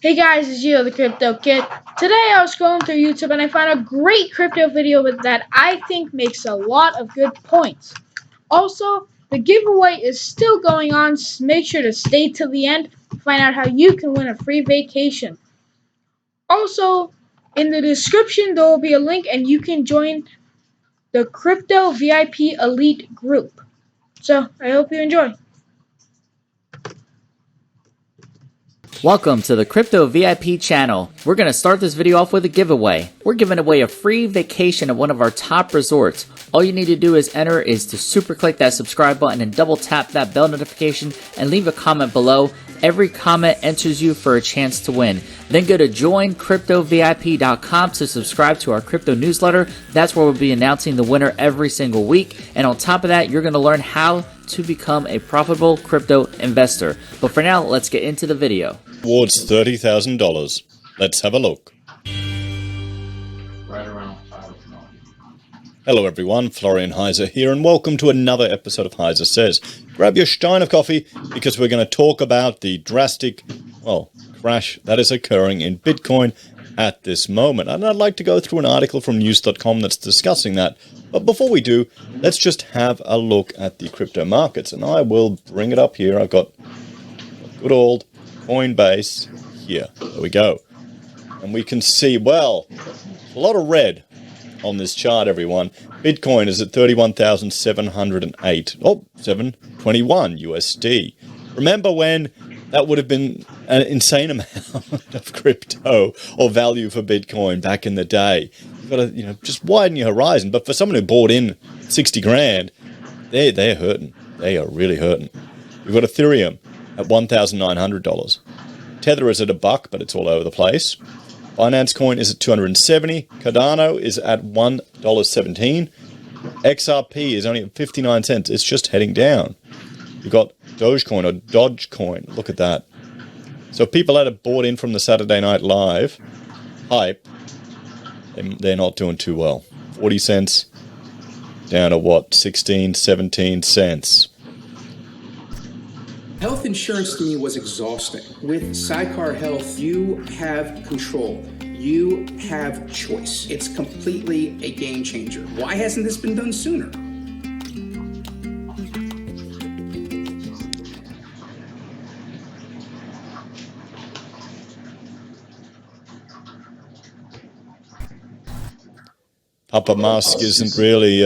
Hey guys, it's Gio the Crypto Kid. Today I was scrolling through YouTube and I found a great crypto video that I think makes a lot of good points. Also, the giveaway is still going on, so make sure to stay till the end to find out how you can win a free vacation. Also, in the description there will be a link and you can join the Crypto VIP Elite group. So, I hope you enjoy. Welcome to the Crypto VIP channel. We're going to start this video off with a giveaway. We're giving away a free vacation at one of our top resorts. All you need to do is to super click that subscribe button and double tap that bell notification and leave a comment below. Every comment enters you for a chance to win. Then go to joincryptovip.com to subscribe to our crypto newsletter. That's where we'll be announcing the winner every single week. And on top of that, you're going to learn how to become a profitable crypto investor. But for now, let's get into the video. Towards $30,000. Let's have a look. Right around 5 o'clock. Hello everyone, Florian Heiser here, and welcome to another episode of Heiser Says. Grab your stein of coffee, because we're going to talk about the drastic, crash that is occurring in Bitcoin at this moment. And I'd like to go through an article from news.com that's discussing that. But before we do, let's just have a look at the crypto markets. And I will bring it up here. I've got good old Coinbase here. There we go. And we can see, well, a lot of red on this chart, everyone. Bitcoin is at 31,708. 721 USD. Remember when that would have been an insane amount of crypto or value for Bitcoin back in the day? You've got to, just widen your horizon. But for someone who bought in 60 grand, they're hurting. They are really hurting. We've got Ethereum at $1,900. Tether is at $1, but it's all over the place. Binance coin is at 270. Cardano is at $1.17. XRP is only at 59 cents. It's just heading down. You've got Dogecoin or Dogecoin. Look at that. So people that have bought in from the Saturday Night Live hype, they're not doing too well. 40 cents down to what? 16, 17 cents. Health insurance to me was exhausting. With Sidecar Health, you have control. You have choice. It's completely a game changer. Why hasn't this been done sooner? Papa Musk isn't really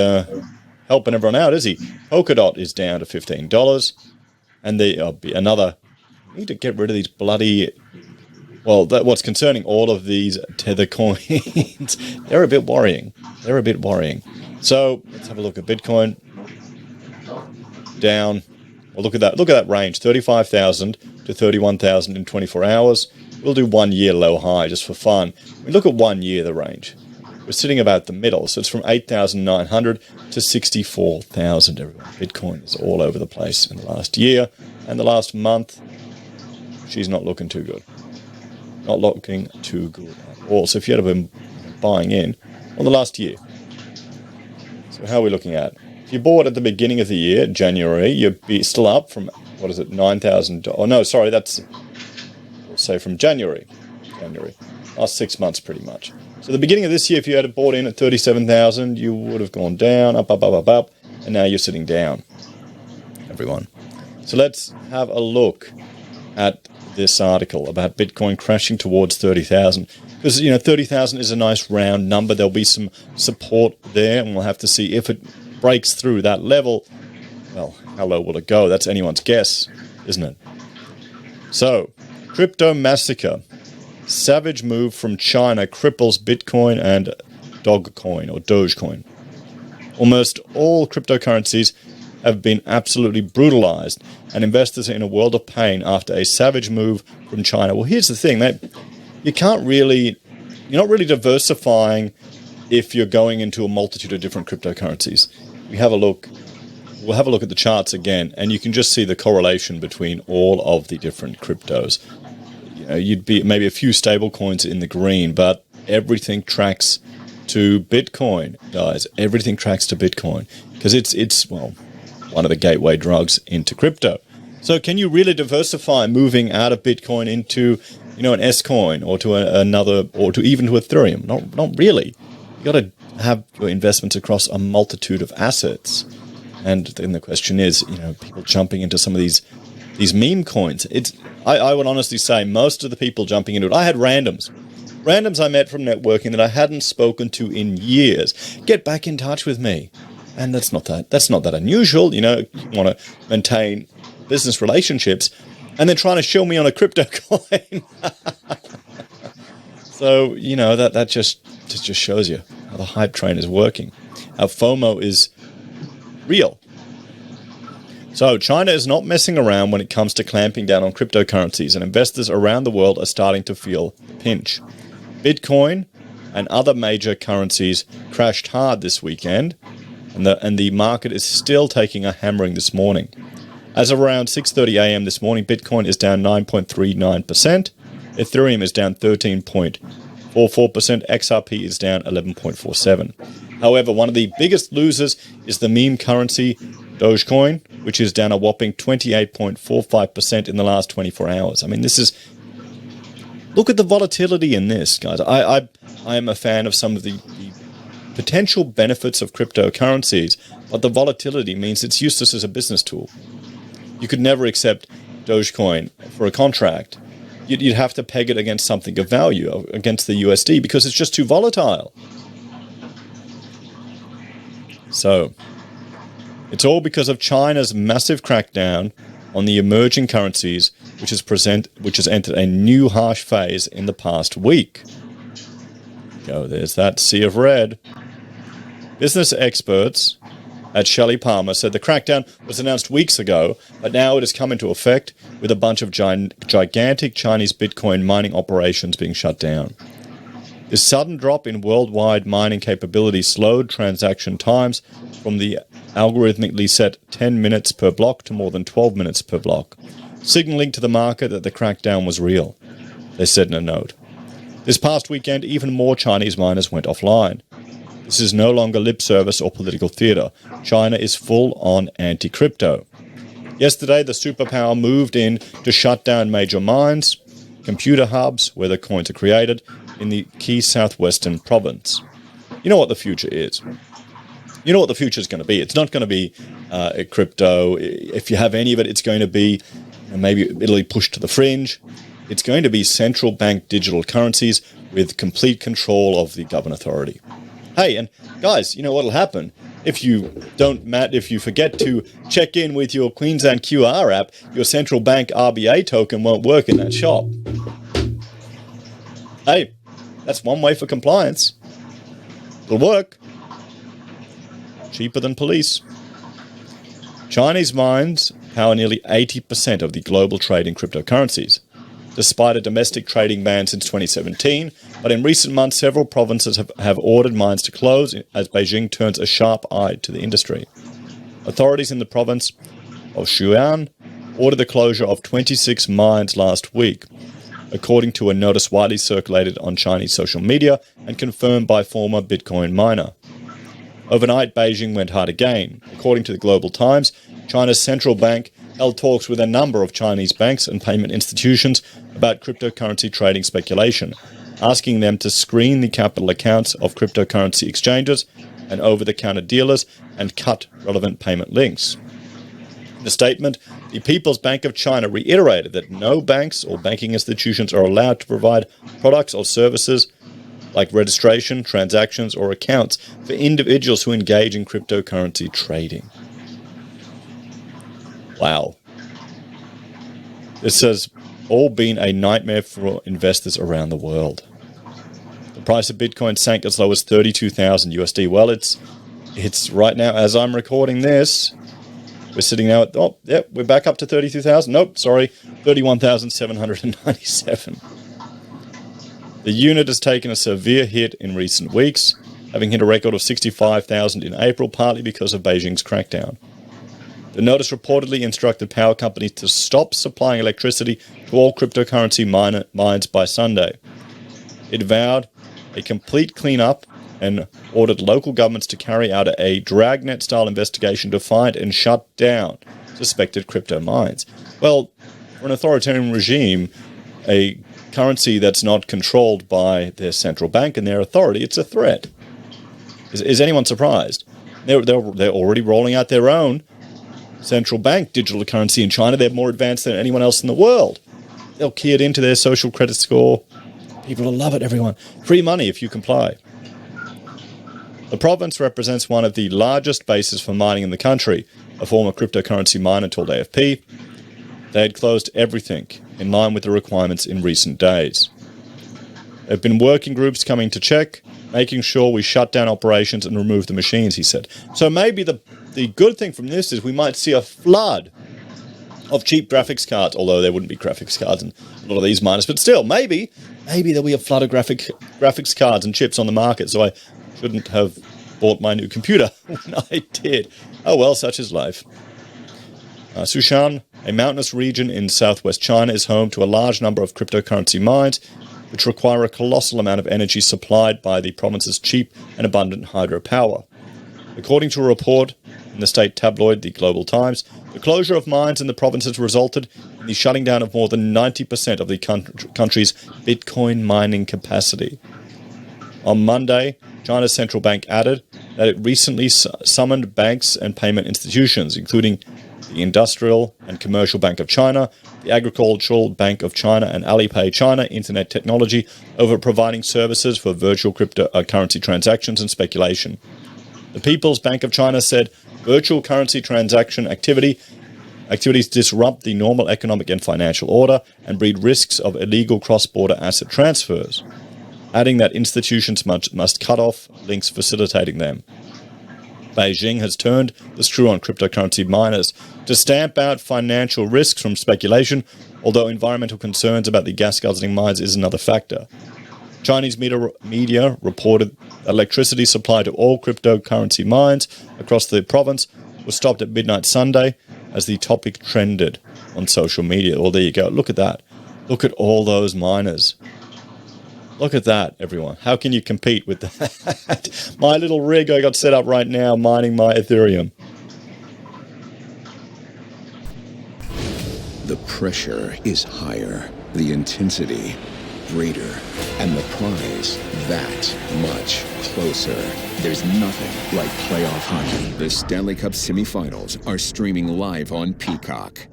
helping everyone out, is he? Polkadot is down to $15. And there'll be another. I need to get rid of these bloody. Well, what's concerning all of these Tether coins, they're a bit worrying. So let's have a look at Bitcoin. Down. Well, look at that. Look at that range: 35,000 to 31,000 in 24 hours. We'll do 1 year low high just for fun. We look at 1 year the range. We're sitting about the middle, so it's from 8,900 to 64,000. Everyone, Bitcoin is all over the place in the last year and the last month. She's not looking too good. Not looking too good at all. So if you had been buying in on the last year, so how are we looking at? If you bought at the beginning of the year, January, you'd be still up from $9,000. Oh no, sorry, that's we'll say from January. Last 6 months, pretty much. So the beginning of this year, if you had bought in at 37,000, you would have gone down, up, and now you're sitting down, everyone. So let's have a look at this article about Bitcoin crashing towards 30,000. Because, 30,000 is a nice round number. There'll be some support there, and we'll have to see if it breaks through that level. Well, how low will it go? That's anyone's guess, isn't it? So, crypto massacre. Savage move from China cripples Bitcoin and Dogecoin. Almost all cryptocurrencies have been absolutely brutalized, and investors are in a world of pain after a savage move from China. Well, here's the thing, you're not really diversifying if you're going into a multitude of different cryptocurrencies. We'll have a look at the charts again, and you can just see the correlation between all of the different cryptos. You'd be maybe a few stable coins in the green, but everything tracks to Bitcoin, guys. Everything tracks to Bitcoin because it's one of the gateway drugs into crypto. So can you really diversify moving out of Bitcoin into an S coin or to another, or to even to Ethereum. Not really. You got to have your investments across a multitude of assets. And then the question is, people jumping into some of these meme coins. I would honestly say most of the people jumping into it. I had randoms I met from networking that I hadn't spoken to in years. Get back in touch with me. And that's not that unusual. You want to maintain business relationships, and then trying to shill me on a crypto coin. So, that just shows you how the hype train is working. How FOMO is real. So China is not messing around when it comes to clamping down on cryptocurrencies, and investors around the world are starting to feel the pinch. Bitcoin and other major currencies crashed hard this weekend, and the market is still taking a hammering this morning. As of around 6:30 a.m. this morning, Bitcoin is down 9.39%, Ethereum is down 13.44%, XRP is down 11.47%. However, one of the biggest losers is the meme currency Dogecoin, which is down a whopping 28.45% in the last 24 hours. I mean, look at the volatility in this, guys. I am a fan of some of the potential benefits of cryptocurrencies, but the volatility means it's useless as a business tool. You could never accept Dogecoin for a contract. You'd have to peg it against something of value, against the USD, because it's just too volatile. So, it's all because of China's massive crackdown on the emerging currencies, which has entered a new harsh phase in the past week. There's that sea of red. Business experts at Shelley Palmer said the crackdown was announced weeks ago, but now it has come into effect with a bunch of gigantic Chinese Bitcoin mining operations being shut down. This sudden drop in worldwide mining capability slowed transaction times from the algorithmically set 10 minutes per block to more than 12 minutes per block, signaling to the market that the crackdown was real, they said in a note. This past weekend, even more Chinese miners went offline. This is no longer lip service or political theater. China is full-on anti-crypto. Yesterday, the superpower moved in to shut down major mines, computer hubs where the coins are created, in the key southwestern province. You know what the future is. You know what the future is going to be. It's not going to be a crypto. If you have any of it, it's going to be, maybe it'll be pushed to the fringe. It's going to be central bank digital currencies with complete control of the government authority. Hey, and guys, you know what'll happen? If you forget to check in with your Queensland QR app, your central bank RBA token won't work in that shop. Hey, that's one way for compliance. It'll work. Cheaper than police. Chinese mines power nearly 80% of the global trade in cryptocurrencies, despite a domestic trading ban since 2017. But in recent months, several provinces have ordered mines to close as Beijing turns a sharp eye to the industry. Authorities in the province of Sichuan ordered the closure of 26 mines last week, according to a notice widely circulated on Chinese social media and confirmed by former Bitcoin miner. Overnight, Beijing went hard again. According to the Global Times, China's central bank held talks with a number of Chinese banks and payment institutions about cryptocurrency trading speculation, asking them to screen the capital accounts of cryptocurrency exchanges and over-the-counter dealers and cut relevant payment links. In a statement, the People's Bank of China reiterated that no banks or banking institutions are allowed to provide products or services like registration, transactions, or accounts for individuals who engage in cryptocurrency trading. Wow. This has all been a nightmare for investors around the world. The price of Bitcoin sank as low as 32,000 USD. Well, it's right now, as I'm recording this, we're sitting now at, we're back up to 32,000. Nope, sorry, 31,797. The unit has taken a severe hit in recent weeks, having hit a record of 65,000 in April, partly because of Beijing's crackdown. The notice reportedly instructed power companies to stop supplying electricity to all cryptocurrency mines by Sunday. It vowed a complete cleanup and ordered local governments to carry out a dragnet-style investigation to find and shut down suspected crypto mines. Well, for an authoritarian regime, a currency that's not controlled by their central bank and their authority, it's a threat. Is anyone surprised? They're already rolling out their own central bank digital currency in China. They're more advanced than anyone else in the world. They'll key it into their social credit score. People will love it, everyone. Free money if you comply. The province represents one of the largest bases for mining in the country. A former cryptocurrency miner told AFP they had closed everything in line with the requirements in recent days. There have been working groups coming to check, making sure we shut down operations and remove the machines, he said. So maybe the good thing from this is we might see a flood of cheap graphics cards, although there wouldn't be graphics cards in a lot of these miners, but still, maybe there'll be a flood of graphics cards and chips on the market, so I shouldn't have bought my new computer when I did. Oh well, such is life. Sushan, a mountainous region in southwest China, is home to a large number of cryptocurrency mines, which require a colossal amount of energy supplied by the province's cheap and abundant hydropower. According to a report in the state tabloid The Global Times, the closure of mines in the province has resulted in the shutting down of more than 90% of the country's Bitcoin mining capacity. On Monday, China's central bank added that it recently summoned banks and payment institutions, including the Industrial and Commercial Bank of China, the Agricultural Bank of China, and Alipay China Internet Technology, over providing services for virtual cryptocurrency transactions and speculation. The People's Bank of China said virtual currency transaction activities disrupt the normal economic and financial order and breed risks of illegal cross-border asset transfers, adding that institutions must cut off links facilitating them. Beijing has turned the screw on cryptocurrency miners to stamp out financial risks from speculation, although environmental concerns about the gas-guzzling mines is another factor. Chinese media reported that electricity supply to all cryptocurrency mines across the province was stopped at midnight Sunday as the topic trended on social media. Well, there you go. Look at that. Look at all those miners. Look at that, everyone. How can you compete with that? My little rig I got set up right now mining my Ethereum. The pressure is higher, the intensity greater, and the prize that much closer. There's nothing like playoff hockey. The Stanley Cup semifinals are streaming live on Peacock.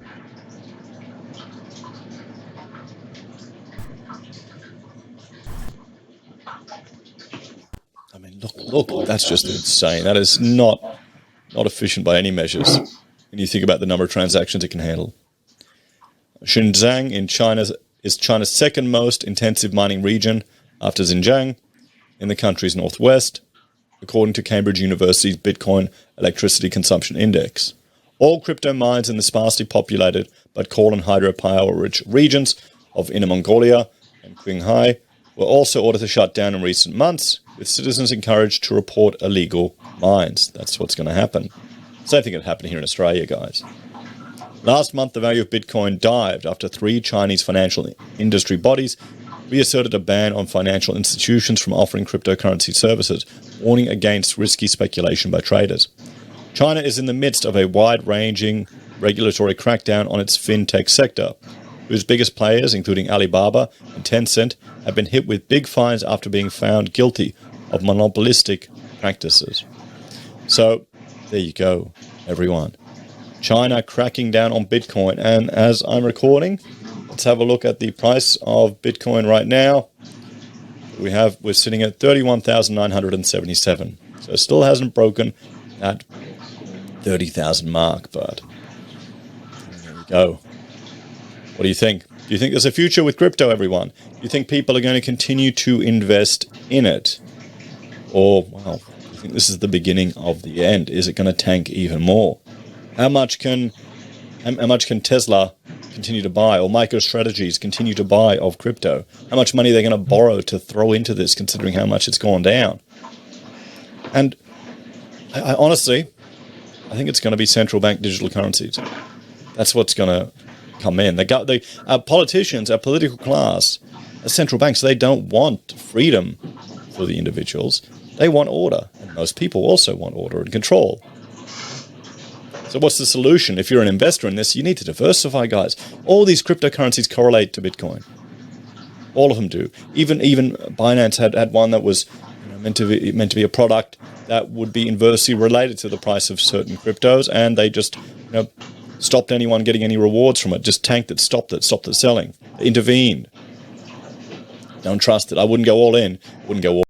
I mean, look, that's just insane. That is not efficient by any measures when you think about the number of transactions it can handle. Xinjiang in China is China's second most intensive mining region after Xinjiang in the country's northwest, according to Cambridge University's Bitcoin Electricity Consumption Index. All crypto mines in the sparsely populated but coal and hydropower-rich regions of Inner Mongolia and Qinghai were also ordered to shut down in recent months, with citizens encouraged to report illegal mines. That's what's going to happen. Same thing that happened here in Australia, guys. Last month, the value of Bitcoin dived after 3 Chinese financial industry bodies reasserted a ban on financial institutions from offering cryptocurrency services, warning against risky speculation by traders. China is in the midst of a wide-ranging regulatory crackdown on its fintech sector, whose biggest players, including Alibaba and Tencent, have been hit with big fines after being found guilty of monopolistic practices. So, there you go, everyone. China cracking down on Bitcoin, and as I'm recording, let's have a look at the price of Bitcoin right now. We're sitting at 31,977. So it still hasn't broken that 30,000 mark, but there we go. What do you think? Do you think there's a future with crypto, everyone? Do you think people are going to continue to invest in it? Or, well, do you think this is the beginning of the end? Is it going to tank even more? How much can Tesla continue to buy, or MicroStrategies continue to buy of crypto? How much money are they going to borrow to throw into this, considering how much it's gone down? And I honestly, I think it's going to be central bank digital currencies. That's what's going to come in. Our politicians, our political class, our central banks, they don't want freedom for the individuals. They want order. And most people also want order and control. So what's the solution? If you're an investor in this, you need to diversify, guys. All these cryptocurrencies correlate to Bitcoin. All of them do. Even Binance had one that was meant to be a product that would be inversely related to the price of certain cryptos, and they just stopped anyone getting any rewards from it. Just tanked it, stopped the selling, intervened. Don't trust it. I wouldn't go all in. Wouldn't go all